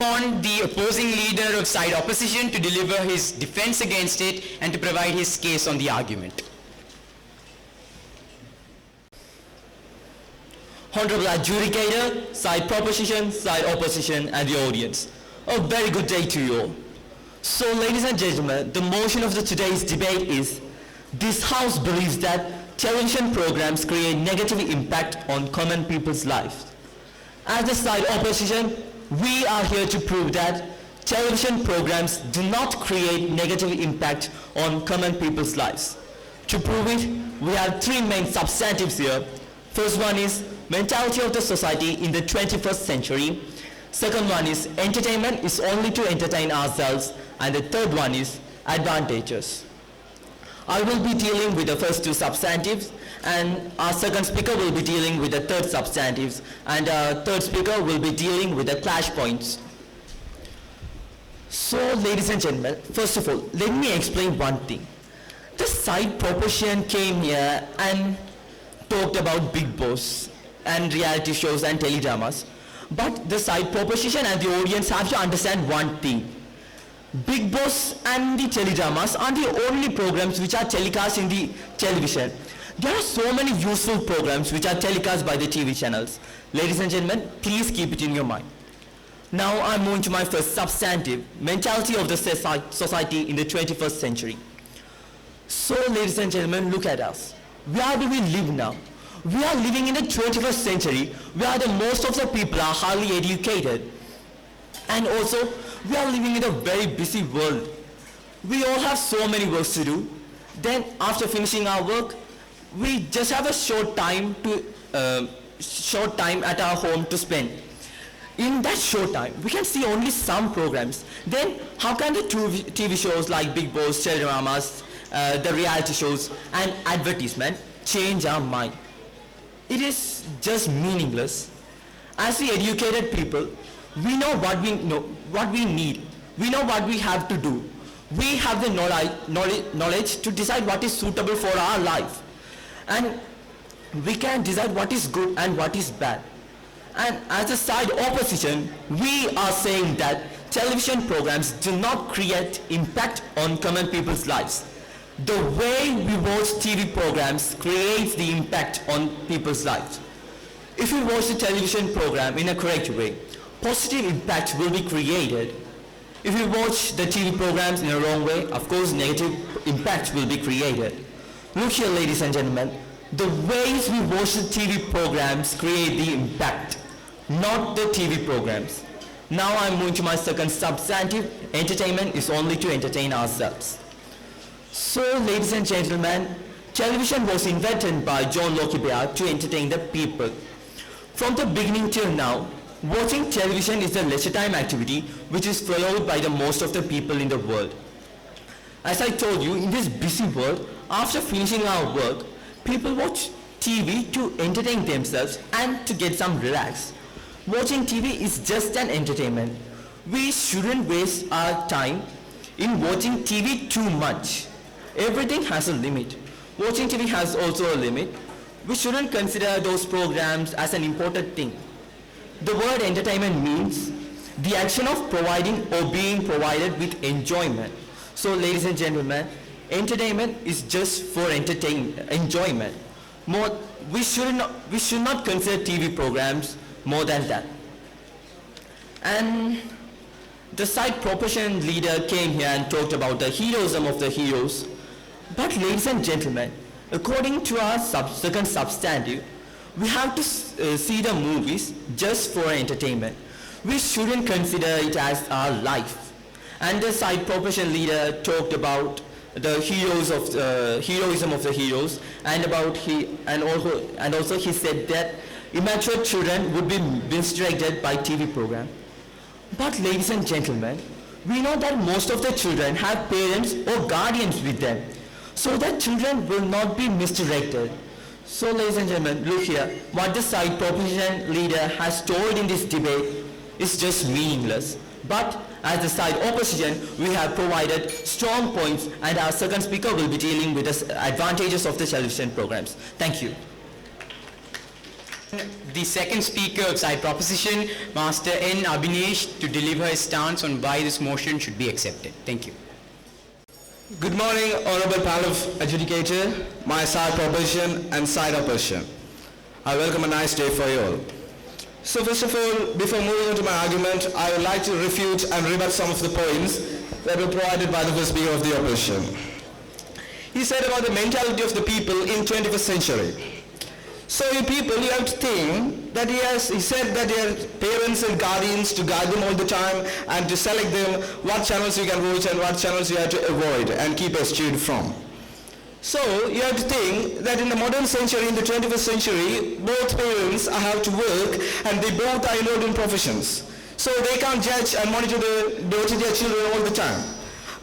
upon the opposing leader of side opposition to deliver his defense against it and to provide his case on the argument. Honorable adjudicator, side proposition, side opposition, and the audience. A very good day to you all. So, ladies and gentlemen, the motion of today's debate is, this House believes that television programs create negative impact on common people's lives. As the side opposition, we are here to prove that television programs do not create negative impact on common people's lives. To prove it, we have three main substantives here. First one is mentality of the society in the 21st century. Second one is entertainment is only to entertain ourselves. And the third one is advantages. I will be dealing with the first two substantives, and our second speaker will be dealing with the third substantives, and our third speaker will be dealing with the clash points. So, ladies and gentlemen, first of all, let me explain one thing. The side proposition came here and talked about Big Boss and reality shows and teledramas. But the side proposition and the audience have to understand one thing. Big Boss and the teledramas are the only programs which are telecast in the television. There are so many useful programs which are telecast by the TV channels. Ladies and gentlemen, please keep it in your mind. Now I'm moving to my first substantive, mentality of the society in the 21st century. So, ladies and gentlemen, look at us. Where do we live now? We are living in the 21st century where the most of the people are highly educated. And also, we are living in a very busy world. We all have so many works to do. Then, after finishing our work, we just have a short time at our home to spend. In that short time, we can see only some programs. Then, how can the TV shows like Big Boss, teledramas, the reality shows, and advertisement change our mind? It is just meaningless. As the educated people, we know what we need. We know what we have to do. We have the knowledge to decide what is suitable for our life. And we can decide what is good and what is bad. And as a side opposition, we are saying that television programs do not create impact on common people's lives. The way we watch TV programs creates the impact on people's lives. If we watch the television program in a correct way, positive impact will be created. If we watch the TV programs in a wrong way, of course negative impact will be created. Look here, ladies and gentlemen, the ways we watch the TV programs create the impact, not the TV programs. Now I'm moving to my second substantive, entertainment is only to entertain ourselves. So, ladies and gentlemen, television was invented by John Locke to entertain the people. From the beginning till now, watching television is a leisure time activity which is followed by the most of the people in the world. As I told you, in this busy world, after finishing our work, people watch TV to entertain themselves and to get some relax. Watching TV is just an entertainment. We shouldn't waste our time in watching TV too much. Everything has a limit. Watching TV has also a limit. We shouldn't consider those programs as an important thing. The word entertainment means the action of providing or being provided with enjoyment. So, ladies and gentlemen, entertainment is just for enjoyment. We should not consider TV programs more than that. And the side proposition leader came here and talked about the heroism of the heroes. But, ladies and gentlemen, according to our second substantive, we have to see the movies just for entertainment. We shouldn't consider it as our life. And the side proposition leader talked about the heroism of the heroes, and also he said that immature children would be misdirected by TV program. But, ladies and gentlemen, we know that most of the children have parents or guardians with them, so that children will not be misdirected. So, ladies and gentlemen, look here, what the side proposition leader has told in this debate is just meaningless. But as the side opposition, we have provided strong points, and our second speaker will be dealing with the advantages of the television programs. Thank you. The second speaker of side proposition, Master N. Abhinesh, to deliver his stance on why this motion should be accepted. Thank you. Good morning, Honorable Panel of Adjudicator, my side proposition and side opposition. I welcome a nice day for you all. So first of all, before moving on to my argument, I would like to refute and rebut some of the points that were provided by the first speaker of the opposition. He said about the mentality of the people in 21st century. So you people, you have to think that he said that he has parents and guardians to guide them all the time and to select them what channels you can watch and what channels you have to avoid and keep eschewed from. So you have to think that in the modern century, in the 21st century, both parents have to work and they both are involved in professions. So they can't judge and monitor their children all the time.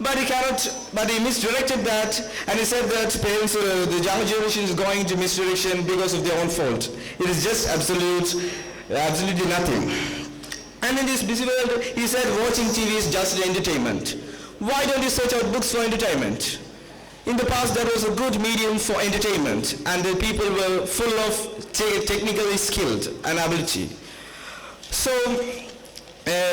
But he misdirected that, and he said that parents, the younger generation is going into misdirection because of their own fault. It is just absolutely nothing. And in this busy world, he said watching TV is just entertainment. Why don't you search out books for entertainment? In the past, that was a good medium for entertainment, and the people were full of technically skilled and ability. So,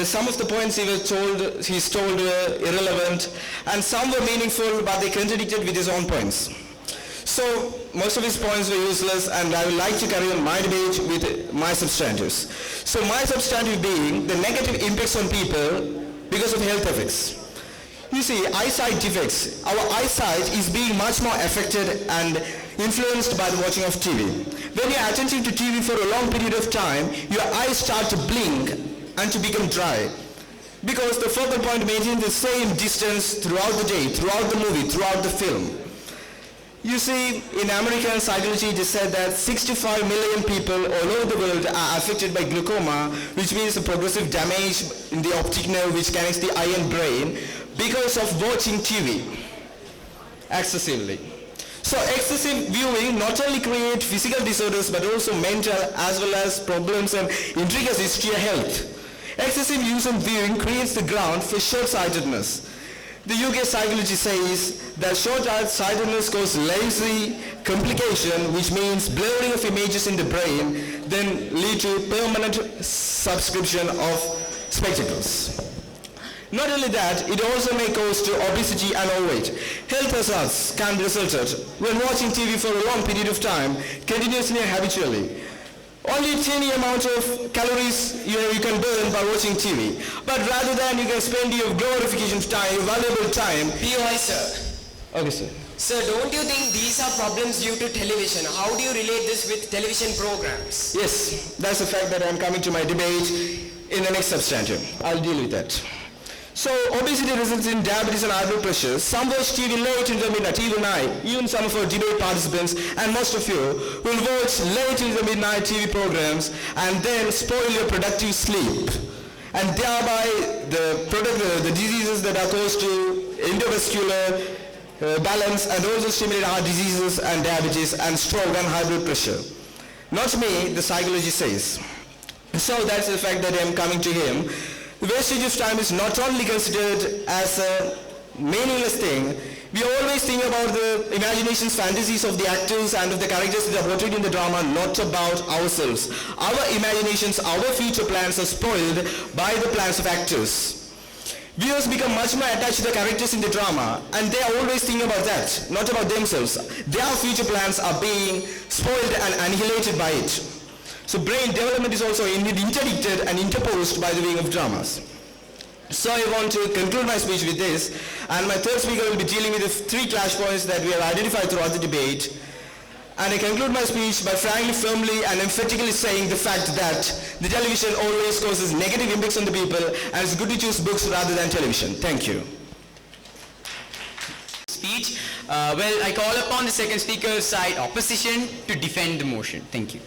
some of the points he's told were irrelevant, and some were meaningful, but they contradicted with his own points. So most of his points were useless, and I would like to carry on my debate with my substantives. So my substantive being the negative impacts on people because of health effects. You see, eyesight defects. Our eyesight is being much more affected and influenced by the watching of TV. When you're attentive to TV for a long period of time, your eyes start to blink and to become dry, because the focal point maintains the same distance throughout the day, throughout the movie, throughout the film. You see, in American psychology it is said that 65 million people all over the world are affected by glaucoma, which means a progressive damage in the optic nerve which connects the eye and brain because of watching TV excessively. So excessive viewing not only creates physical disorders but also mental as well as problems and intricacies to your health. Excessive use of viewing creates the ground for short-sightedness. The UK psychology says that short-sightedness causes latency complication, which means blurring of images in the brain, then lead to permanent subscription of spectacles. Not only that, it also may cause to obesity and overweight. Health results can be resulted when watching TV for a long period of time, continuously and habitually. Only tiny amount of calories you can burn by watching TV. But rather than you can spend your glorification time, valuable time. POI, sir. Okay, sir. Sir, don't you think these are problems due to television? How do you relate this with television programs? Yes, that's the fact that I'm coming to my debate in the next substantive. I'll deal with that. So obesity results in diabetes and high blood pressure. Some watch TV late in the midnight, even I, even some of our debate participants and most of you will watch late in the midnight TV programs and then spoil your productive sleep. And thereby the diseases that are caused to endovascular balance and also stimulate heart diseases and diabetes and stroke and high blood pressure. Not me, the psychology says. So that's the fact that I'm coming to him. The wastage of time is not only considered as a meaningless thing. We always think about the imaginations, fantasies of the actors and of the characters that are portrayed in the drama, not about ourselves. Our imaginations, our future plans are spoiled by the plans of actors. Viewers become much more attached to the characters in the drama, and they are always thinking about that, not about themselves. Their future plans are being spoiled and annihilated by it. So brain development is also interdicted and interposed by the viewing of dramas. So I want to conclude my speech with this, and my third speaker will be dealing with the three clash points that we have identified throughout the debate. And I conclude my speech by frankly, firmly and emphatically saying the fact that the television always causes negative impacts on the people, and it's good to choose books rather than television. Thank you. Speech. Well, I call upon the second speaker side opposition to defend the motion. Thank you.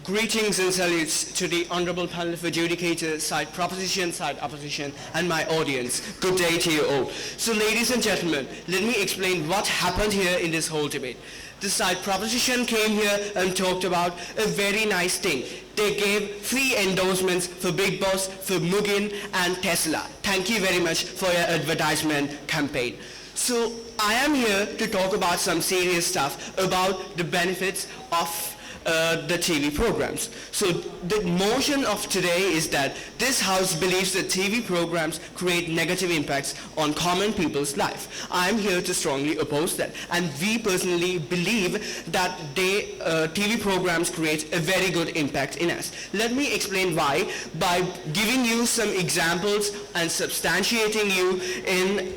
Greetings and salutes to the Honorable Panel of Adjudicators, side proposition, side opposition, and my audience. Good day to you all. So ladies and gentlemen, let me explain what happened here in this whole debate. The side proposition came here and talked about a very nice thing. They gave free endorsements for Big Boss, for Muggin and Tesla. Thank you very much for your advertisement campaign. So I am here to talk about some serious stuff about the benefits of the TV programs. So the motion of today is that this house believes that TV programs create negative impacts on common people's life. I am here to strongly oppose that, and we personally believe that TV programs create a very good impact in us. Let me explain why by giving you some examples and substantiating you in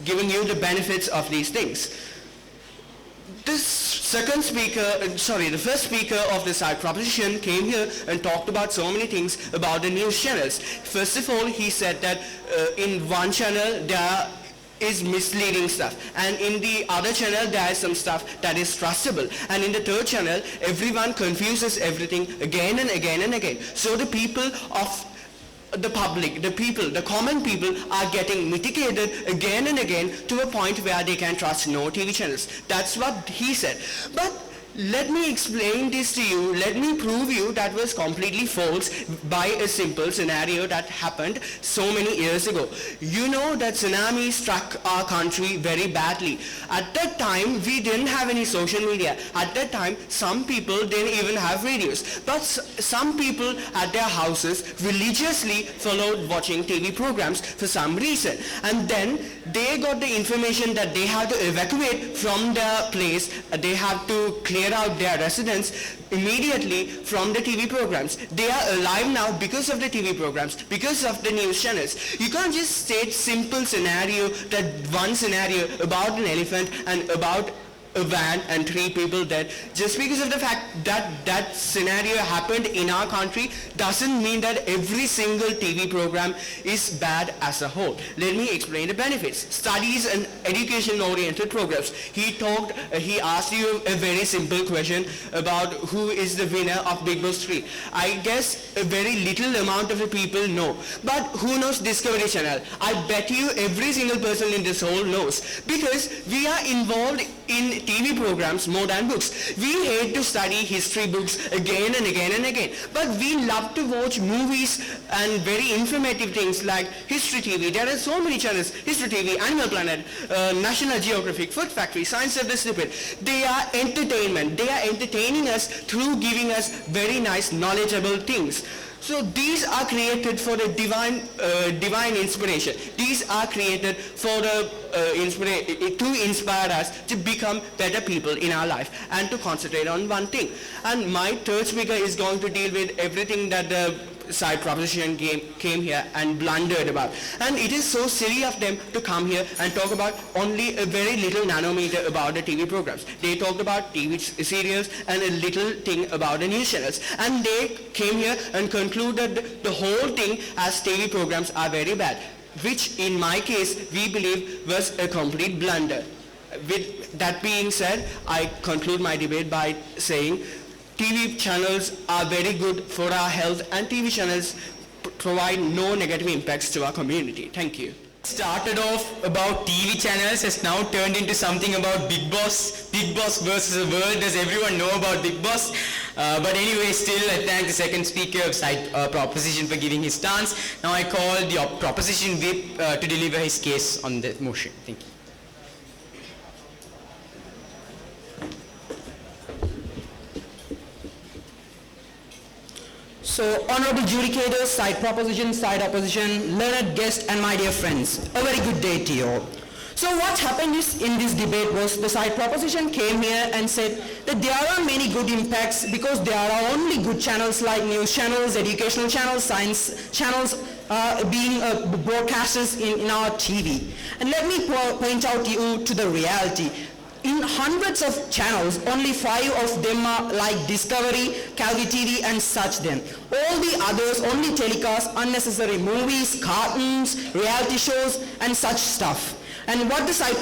giving you the benefits of these things. The first speaker of the side proposition came here and talked about so many things about the news channels. First of all, he said that in one channel there is misleading stuff, and in the other channel there is some stuff that is trustable, and in the third channel everyone confuses everything again and again and again. So the people of the public, the common people are getting mitigated again and again to a point where they can trust no TV channels. That's what he said. But let me explain this to you. Let me prove you that was completely false by a simple scenario that happened so many years ago. You know that tsunami struck our country very badly. At that time, we didn't have any social media. At that time, some people didn't even have radios. But some people at their houses religiously followed watching TV programs for some reason. And then they got the information that they had to evacuate from their place. They have to clear out their residence immediately from the TV programs. They are alive now because of the TV programs, because of the news channels. You can't just state simple scenario, that one scenario about an elephant and about a van and 3 people dead. Just because of the fact that that scenario happened in our country doesn't mean that every single TV program is bad as a whole. Let me explain the benefits. Studies and education-oriented programs. He asked you a very simple question about who is the winner of Big Boss 3. I guess a very little amount of the people know. But who knows Discovery Channel? I bet you every single person in this hall knows, because we are involved in TV programs more than books. We hate to study history books again and again and again, but we love to watch movies and very informative things like History TV. There are so many channels: History TV, Animal Planet, National Geographic, Food Factory, Science of the Stupid. They are entertainment. They are entertaining us through giving us very nice, knowledgeable things. So these are created for the divine inspiration. These are created for to inspire us to become better people in our life and to concentrate on one thing. And my third speaker is going to deal with everything that the side proposition came here and blundered about. And it is so silly of them to come here and talk about only a very little nanometer about the TV programs. They talked about TV serials and a little thing about the news channels. And they came here and concluded the whole thing as TV programs are very bad, which in my case we believe was a complete blunder. With that being said, I conclude my debate by saying TV channels are very good for our health, and TV channels provide no negative impacts to our community. Thank you. Started off about TV channels has now turned into something about Big Boss. Big Boss versus the world. Does everyone know about Big Boss? But anyway, still I thank the second speaker of side proposition for giving his stance. Now I call the proposition whip to deliver his case on the motion. Thank you. So, honorable judicators, side proposition, side opposition, learned guest, and my dear friends, a very good day to you all. So what happened is, in this debate was the side proposition came here and said that there are many good impacts because there are only good channels like news channels, educational channels, science channels being broadcasters in our TV. And let me point out you to the reality. In hundreds of channels, only 5 of them are like Discovery, Calvi TV and such then. All the others only telecast unnecessary movies, cartoons, reality shows and such stuff. And what the side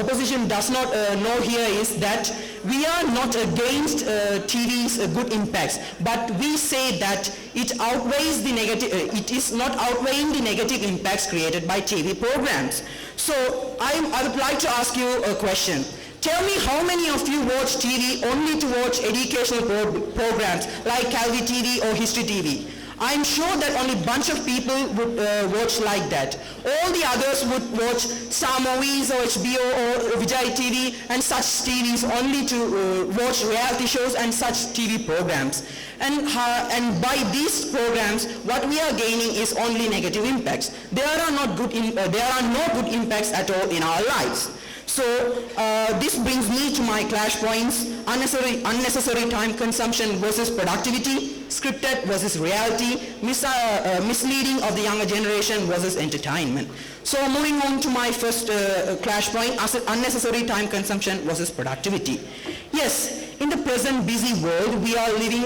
opposition does not know here is that we are not against TV's good impacts, but we say that it outweighs the negative, it is not outweighing the negative impacts created by TV programs. So I would like to ask you a question. Tell me how many of you watch TV only to watch educational programs like Calvi TV or History TV? I'm sure that only bunch of people would watch like that. All the others would watch Star Movies or HBO or Vijay TV and such TVs only to watch reality shows and such TV programs. And by these programs, what we are gaining is only negative impacts. There are no good impacts at all in our lives. So this brings me to my clash points: unnecessary time consumption versus productivity, scripted versus reality, misleading of the younger generation versus entertainment. So moving on to my first clash point, unnecessary time consumption versus productivity. Yes, in the present busy world, we are living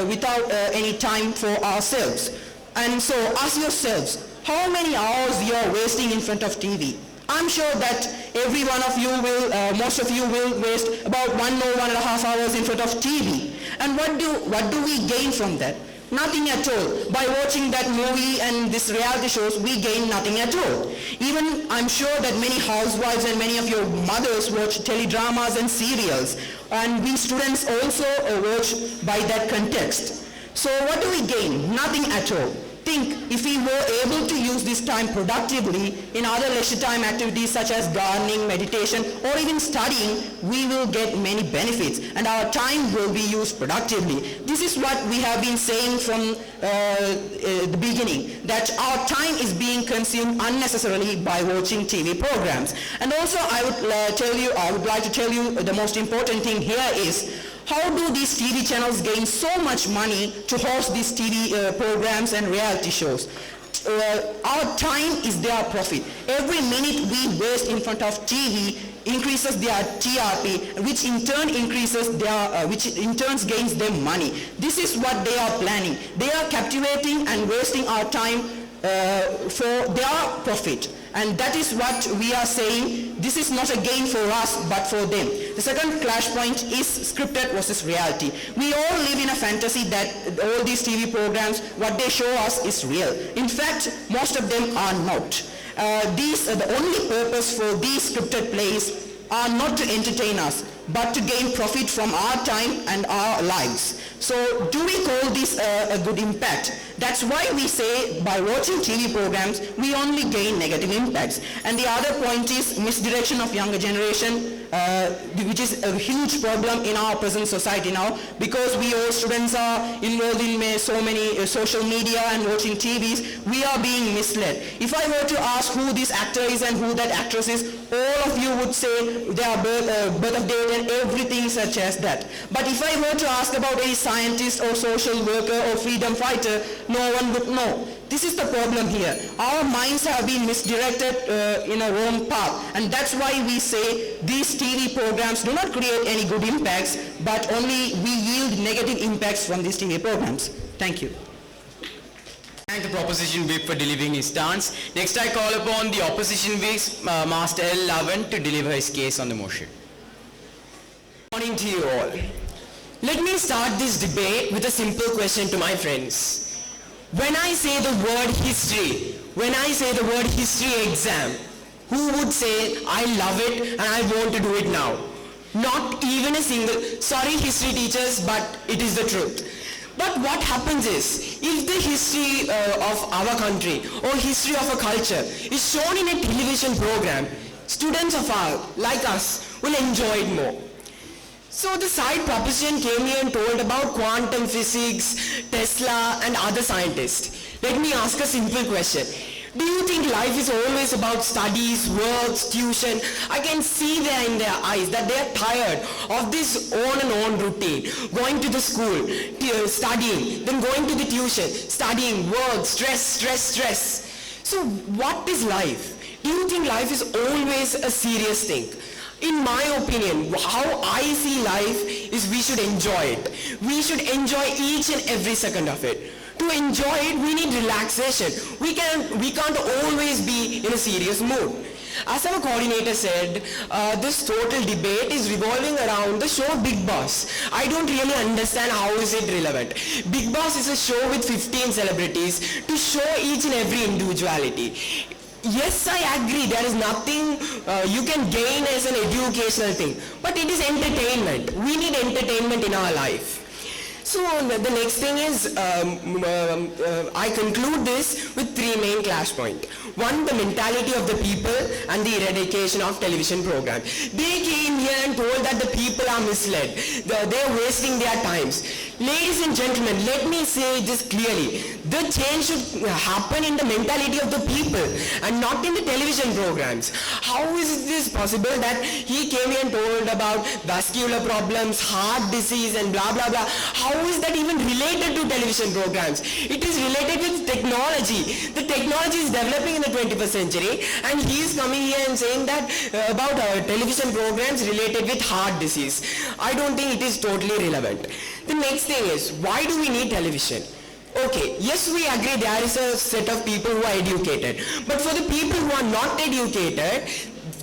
without any time for ourselves. And so ask yourselves, how many hours you are wasting in front of TV? I'm sure that every one of you will, most of you will waste about 1 or 1.5 hours in front of TV. And what do we gain from that? Nothing at all. By watching that movie and this reality shows, we gain nothing at all. Even I'm sure that many housewives and many of your mothers watch teledramas and serials. And we students also watch by that context. So what do we gain? Nothing at all. Think, if we were able to use this time productively in other leisure time activities such as gardening, meditation, or even studying, we will get many benefits and our time will be used productively. This is what we have been saying from the beginning, that our time is being consumed unnecessarily by watching TV programs. And also I would like to tell you the most important thing here is, how do these TV channels gain so much money to host these TV programs and reality shows? Our time is their profit. Every minute we waste in front of TV increases their TRP, which in turn gains them money. This is what they are planning. They are captivating and wasting our time for their profit. And that is what we are saying. This is not a gain for us, but for them. The second clash point is scripted versus reality. We all live in a fantasy that all these TV programs, what they show us is real. In fact, most of them are not. The only purpose for these scripted plays are not to entertain us, but to gain profit from our time and our lives. So do we call this a good impact? That's why we say by watching TV programs, we only gain negative impacts. And the other point is misdirection of younger generation, which is a huge problem in our present society now, because we all students are involved in so many social media and watching TVs, we are being misled. If I were to ask who this actor is and who that actress is, all of you would say their birth of date and everything such as that. But if I were to ask about a scientist or social worker or freedom fighter, no one would know. This is the problem here. Our minds have been misdirected in a wrong path, and that's why we say these TV programs do not create any good impacts, but only we yield negative impacts from these TV programs. Thank you. Thank the proposition whip for delivering his stance. Next I call upon the opposition whip, Master L. Lavan, to deliver his case on the motion. Good morning to you all. Let me start this debate with a simple question to my friends. When I say the word history, when I say the word history exam, who would say, I love it and I want to do it now? Not even a single, sorry history teachers, but it is the truth. But what happens is, if the history of our country or history of a culture is shown in a television program, students of ours, like us, will enjoy it more. So the side proposition came here and told about quantum physics, Tesla and other scientists. Let me ask a simple question. Do you think life is always about studies, works, tuition? I can see there in their eyes that they are tired of this on and on routine. Going to the school, studying, then going to the tuition, studying, work, stress. So what is life? Do you think life is always a serious thing? In my opinion, how I see life is we should enjoy it. We should enjoy each and every second of it. To enjoy it, we need relaxation. We can't always be in a serious mood. As our coordinator said, this total debate is revolving around the show Big Boss. I don't really understand how is it relevant. Big Boss is a show with 15 celebrities to show each and every individuality. Yes, I agree, there is nothing you can gain as an educational thing, but it is entertainment. We need entertainment in our life. So the next thing is, I conclude this with three main clash points. One, the mentality of the people and the eradication of television program. They came here and told that the people are misled. They are wasting their times. Ladies and gentlemen, let me say this clearly. The change should happen in the mentality of the people and not in the television programs. How is this possible that he came here and told about vascular problems, heart disease and blah blah blah? How is that even related to television programs? It is related with technology. The technology is developing in the 21st century and he is coming here and saying that about television programs related with heart disease. I don't think it is totally relevant. The next thing is, why do we need television? Okay, yes, we agree there is a set of people who are educated, but for the people who are not educated,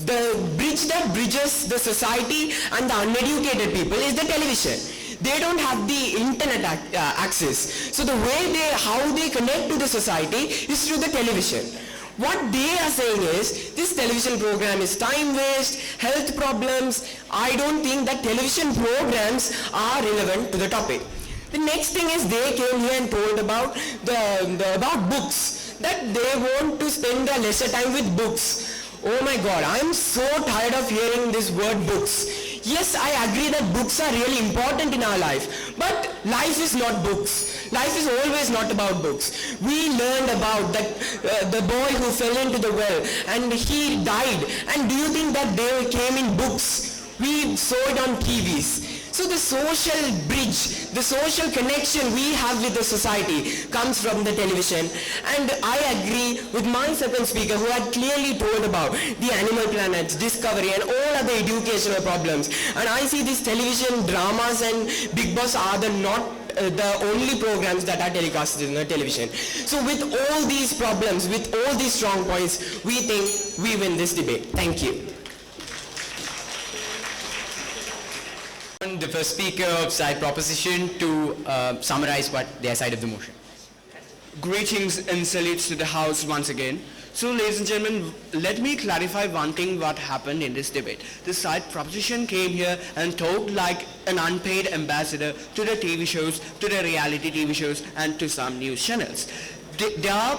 the bridge that bridges the society and the uneducated people is the television. They don't have the internet access. So the way how they connect to the society is through the television. What they are saying is, this television program is time waste, health problems. I don't think that television programs are relevant to the topic. The next thing is, they came here and told about about books, that they want to spend their leisure time with books. Oh my God, I am so tired of hearing this word books. Yes, I agree that books are really important in our life, but life is not books. Life is always not about books. We learned about that the boy who fell into the well and he died. And do you think that they came in books? We saw it on TVs. So the social bridge, the social connection we have with the society comes from the television. And I agree with my second speaker who had clearly told about the Animal Planet, Discovery and all other educational problems. And I see these television dramas and Big Boss are the only programs that are telecasted on the television. So with all these problems, with all these strong points, we think we win this debate. Thank you. The first speaker of side proposition to summarize what their side of the motion. Greetings and salutes to the House once again. So ladies and gentlemen, let me clarify one thing what happened in this debate. The side proposition came here and talked like an unpaid ambassador to the TV shows, to the reality TV shows and to some news channels. Their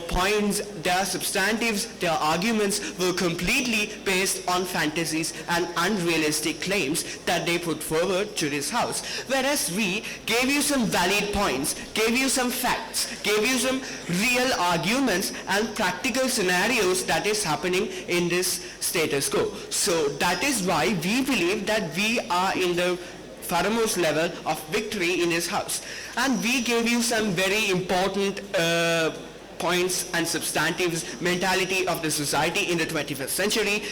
points, their substantives, their arguments were completely based on fantasies and unrealistic claims that they put forward to this House. Whereas we gave you some valid points, gave you some facts, gave you some real arguments and practical scenarios that is happening in this status quo. So that is why we believe that we are in the foremost level of victory in this House. And we gave you some very important points and substantives, mentality of the society in the 21st century.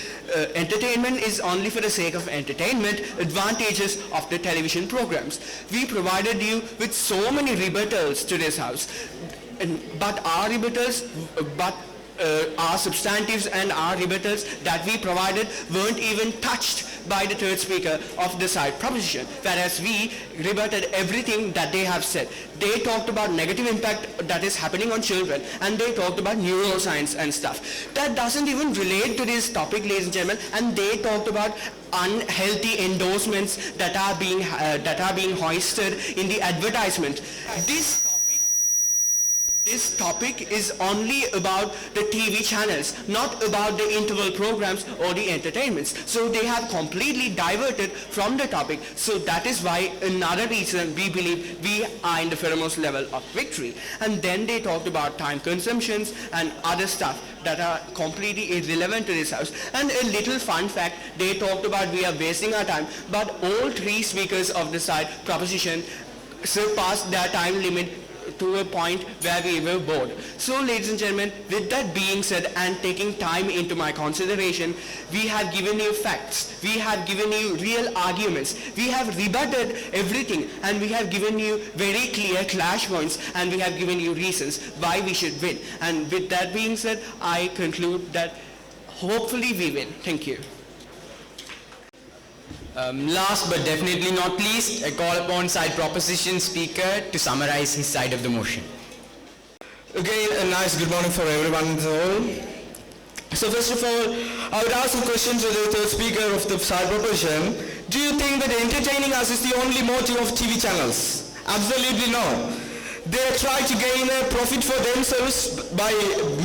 Entertainment is only for the sake of entertainment, advantages of the television programs. We provided you with so many rebuttals to this House, but our rebuttals, our substantives and our rebuttals that we provided weren't even touched by the third speaker of the side proposition, whereas we rebutted everything that they have said. They talked about negative impact that is happening on children, and they talked about neuroscience and stuff. That doesn't even relate to this topic, ladies and gentlemen, and they talked about unhealthy endorsements that are being hoisted in the advertisement. This topic is only about the TV channels, not about the interval programs or the entertainments. So they have completely diverted from the topic. So that is why another reason we believe we are in the foremost level of victory. And then they talked about time consumptions and other stuff that are completely irrelevant to this House. And a little fun fact, they talked about we are wasting our time, but all three speakers of the side proposition surpassed their time limit to a point where we were bored. So ladies and gentlemen, with that being said and taking time into my consideration, we have given you facts, we have given you real arguments, we have rebutted everything, and we have given you very clear clash points, and we have given you reasons why we should win. And with that being said, I conclude that hopefully we win. Thank you. Last but definitely not least, I call upon side proposition speaker to summarize his side of the motion. Again, a nice good morning for everyone in the hall. So first of all, I would ask a question to the third speaker of the side proposition. Do you think that entertaining us is the only motive of TV channels? Absolutely no. They try to gain a profit for themselves by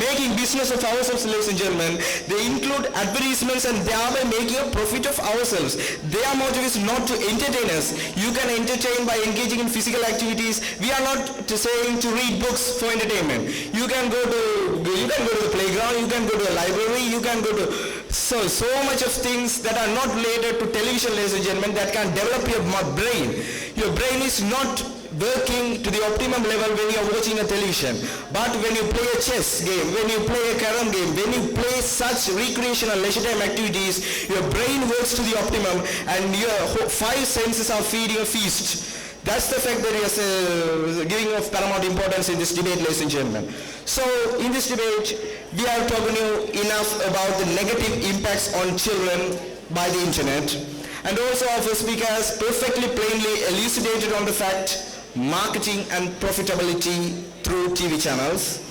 making business of ourselves, ladies and gentlemen. They include advertisements and thereby making a profit of ourselves. Their motive is not to entertain us. You can entertain by engaging in physical activities. We are not saying to read books for entertainment. You can go to the playground, you can go to a library, you can go to so much of things that are not related to television, ladies and gentlemen, that can develop your brain. Your brain is not working to the optimum level when you are watching a television. But when you play a chess game, when you play a carom game, when you play such recreational leisure time activities, your brain works to the optimum and your five senses are feeding a feast. That's the fact that we are giving of paramount importance in this debate, ladies and gentlemen. So in this debate, we are talking to you enough about the negative impacts on children by the internet. And also our first speaker has perfectly plainly elucidated on the fact marketing and profitability through TV channels.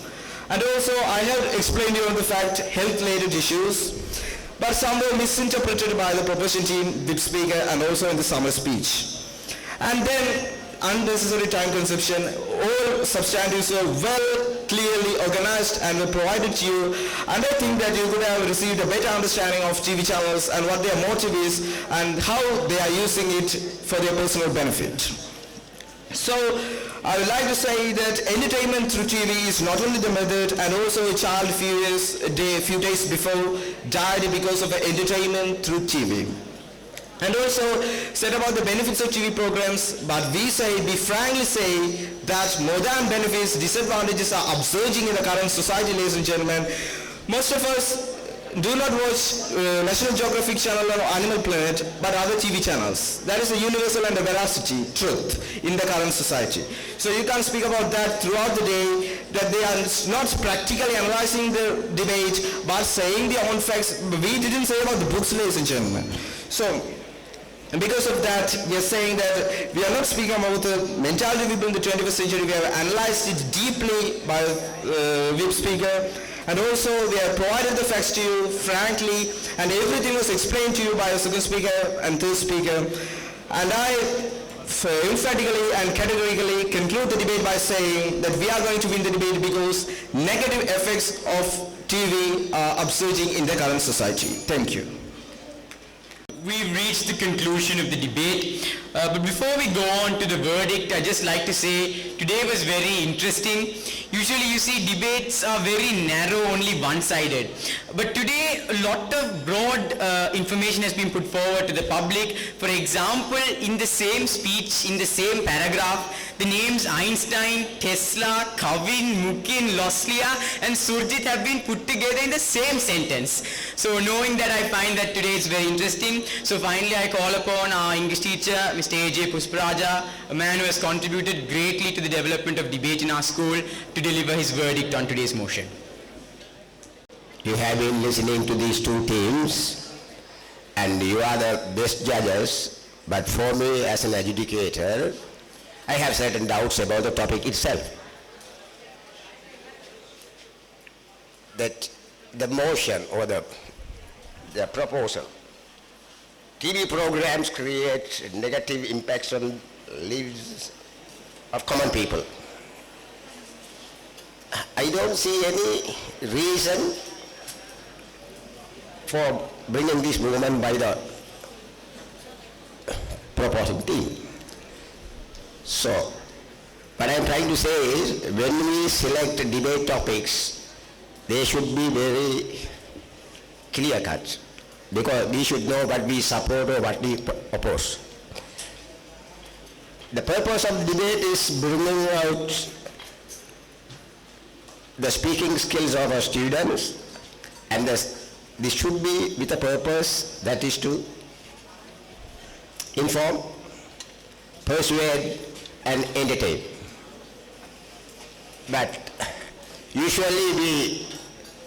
And also I have explained you on the fact health-related issues, but some were misinterpreted by the proposition team, the speaker, and also in the summer speech. And then unnecessary time consumption, all substantives were well clearly organized and were provided to you, and I think that you could have received a better understanding of TV channels and what their motive is and how they are using it for their personal benefit. So I would like to say that entertainment through TV is not only the method, and also a child few days before died because of entertainment through TV. And also said about the benefits of TV programs, but we frankly say that more than benefits, disadvantages are upsurging in the current society, ladies and gentlemen. Most of us do not watch National Geographic Channel or Animal Planet, but other TV channels. That is a universal and a veracity truth in the current society. So you can speak about that throughout the day, that they are not practically analyzing the debate, but saying their own facts. We didn't say about the books, ladies and gentlemen. So, and because of that, we are saying that we are not speaking about the mentality of people in the 21st century. We have analyzed it deeply by VIP speaker, and also we have provided the facts to you frankly, and everything was explained to you by the second speaker and third speaker. And I emphatically and categorically conclude the debate by saying that we are going to win the debate because negative effects of TV are upsurging in the current society. Thank you. We've reached the conclusion of the debate, but before we go on to the verdict, I'd just like to say today was very interesting. Usually you see debates are very narrow, only one-sided, but today a lot of broad information has been put forward to the public. For example, in the same speech, in the same paragraph, the names Einstein, Tesla, Kavin, Mukin, Loslia and Surjit have been put together in the same sentence. So knowing that, I find that today it's very interesting. So finally I call upon our English teacher, Mr. A.J. Pusparaja, a man who has contributed greatly to the development of debate in our school, to deliver his verdict on today's motion. You have been listening to these two teams and you are the best judges, but for me as an adjudicator, I have certain doubts about the topic itself. That the motion or the proposal, TV programs create negative impacts on lives of common people. I don't see any reason for bringing this movement by the proposing team. So, what I am trying to say is, when we select debate topics, they should be very clear-cut, because we should know what we support or what we oppose. The purpose of the debate is bringing out the speaking skills of our students, and this should be with a purpose, that is to inform, persuade, and entertain. But usually we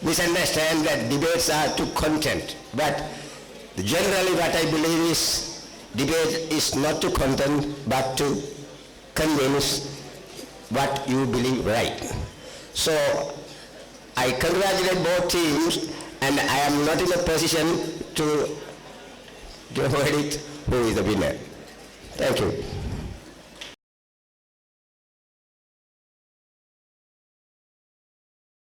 misunderstand that debates are to content, but generally what I believe is debate is not to content but to convince what you believe right. So I congratulate both teams, and I am not in a position to give a verdict who is the winner. Thank you.